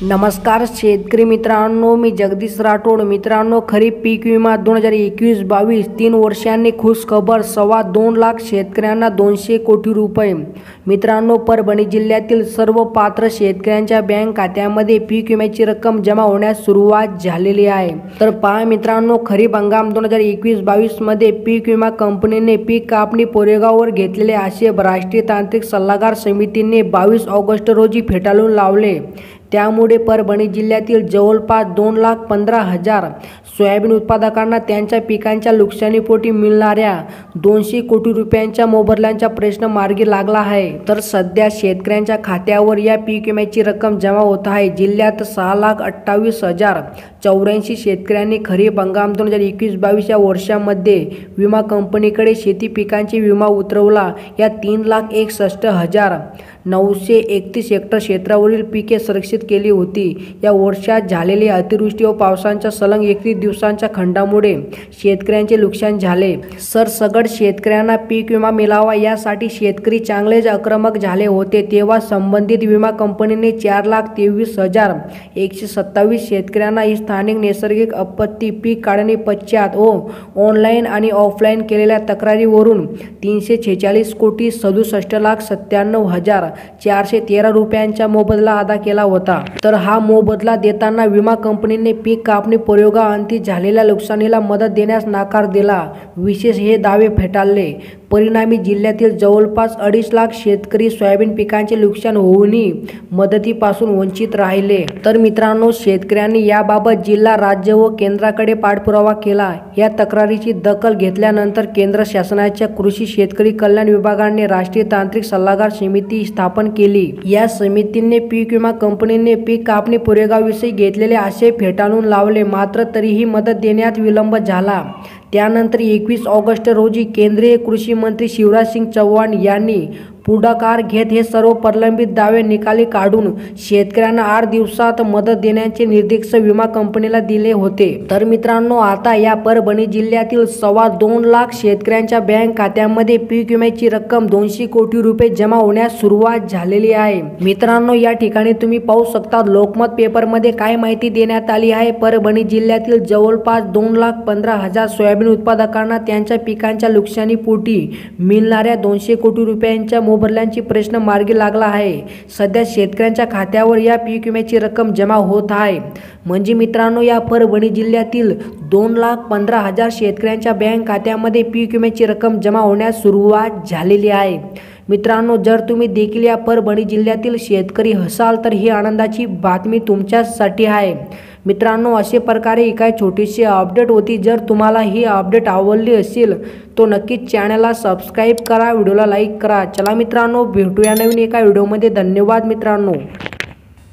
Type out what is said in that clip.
नमस्कार शेतकरी मित्रांनो, मी जगदीश राठोड। मित्रांनो, खरीप पीक विमा 2021-22 3 वर्षांनी खुश खबर, 2.25 लाख शेतकऱ्यांना 200 कोटी रुपये। मित्रांनो, परभणी जिल्ह्यातील सर्व पात्र शेतकऱ्यांच्या बँक खात्यामध्ये पीक विम्याची रक्कम जमा होण्यास सुरुवात झालेली आहे। तर पहा मित्रांनो, खरीप हंगाम 2021-22 मध्ये पीक विमा कंपनीने पीक कापणी कोरेगाववर घेतलेले आक्षेप राष्ट्रीय तांत्रिक सल्लागार समितीने 22 ऑगस्ट रोजी फेटाळून लावले। त्यामुळे परभणी जिल्ह्यातील जवळपास 2,15,000 सोयाबीन उत्पादकांना त्यांच्या पिकांच्या नुकसानीपोटी मिळणाऱ्या 200 कोटी रुपयांच्या मोबदल्याचा प्रश्न मार्गी लागला आहे। तर सध्या शेतकऱ्यांच्या खात्यावर या पीक विम्याची रक्कम जमा होत आहे। जिल्ह्यात 6,28,084 शेतकऱ्यांनी खरीप हंगाम 2021-22 या वर्षामध्ये विमा कंपनीकडे शेती पिकांचे विमा उतरवला। या 3,61,931 हेक्टर क्षेत्रावरील पिके संरक्षित केली होती। या वर्षात झालेल्या अतिवृष्टी व पावसाच्या सलग 31 दिवसांच्या खंडामुळे शेतकऱ्यांचे नुकसान झाले। सरसकट शेतकऱ्यांना पीक विमा मिळावा यासाठी शेतकरी चांगलेच आक्रमक झाले होते। तेव्हा संबंधित विमा कंपनीने 4,23,127 शेतकऱ्यांना स्थानिक नैसर्गिक आपत्ती, पीक काढणी पश्चात व ऑनलाईन आणि ऑफलाईन केलेल्या तक्रारीवरून 346 कोटी 67,97,413 रुपयांचा मोबदला अदा केला होता। तर हा मोबदला देताना विमा कंपनीने पीक कापणी प्रयोगाअंती झालेल्या नुकसानीला मदत देण्यास नकार दिला। विशेष हे दावे फेटाळले। परिणामी जिल्ह्यातील जवळपास 2.5 लाख शेतकरी सोयाबीन पिकांचे नुकसान होऊनही मदतीपासून वंचित राहिले। तर मित्रांनो, शेतकऱ्यांनी याबाबत जिल्हा, राज्य व केंद्राकडे पाठपुरावा केला। या तक्रारीची दखल घेतल्यानंतर केंद्र शासनाच्या कृषी शेतकरी कल्याण विभागाने राष्ट्रीय तांत्रिक सल्लागार समिती स्थापन केली। या समितीने पीक विमा कंपनीने पीक कापणी कोरेगावविषयी घेतलेले आक्षेप फेटाळून लावले, मात्र तरीही मदत देण्यात विलंब झाला। त्यानंतर 21 ऑगस्ट रोजी केंद्रीय कृषी मंत्री शिवराज सिंग चौहान यांनी पुढाकार घेत हे सर्व प्रलंबित दावे निकाली काढून शेतकऱ्यांना 8 दिवसात मदत देण्याचे निर्देश विमा कंपनीला दिले होते। तर मित्रांनो, आता या परभणी जिल्ह्यातील 2.25 लाख शेतकऱ्यांच्या बँक खात्यामध्ये पीक विम्याची रक्कम 200 कोटी रुपये जमा होण्यास सुरुवात झालेली आहे। मित्रांनो, या ठिकाणी तुम्ही पाहू शकता लोकमत पेपरमध्ये काय माहिती देण्यात आली आहे। परभणी जिल्ह्यातील जवळपास 2,15,000 सोयाबीन उत्पादकांना त्यांच्या पिकांच्या नुकसानीपोटी मिळणाऱ्या 200 कोटी रुपयांच्या मोबदल्याची प्रश्न मार्गी लागला आहे। सध्या शेतकऱ्यांच्या खात्यावर या पीक विम्याची रक्कम जमा होत आहे। म्हणजे मित्रांनो, या परभणी जिल्ह्यातील 2,15,000 शेतकऱ्यांच्या बँक खात्यामध्ये पीक विम्याची रक्कम जमा होण्यास सुरुवात झालेली आहे। मित्रांनो, जर तुम्ही देखील या परभणी जिल्ह्यातील शेतकरी असाल तर ही आनंदाची बातमी तुमच्यासाठी आहे। मित्रांनो, अशा प्रकारे ही काय छोटीशी अपडेट होती। जर तुम्हाला ही अपडेट आवडली असेल तो नक्कीच चॅनलला सबस्क्राईब करा, व्हिडिओला लाईक करा। चला मित्रांनो, भेटूया नवीन एका व्हिडिओमध्ये। धन्यवाद मित्रांनो।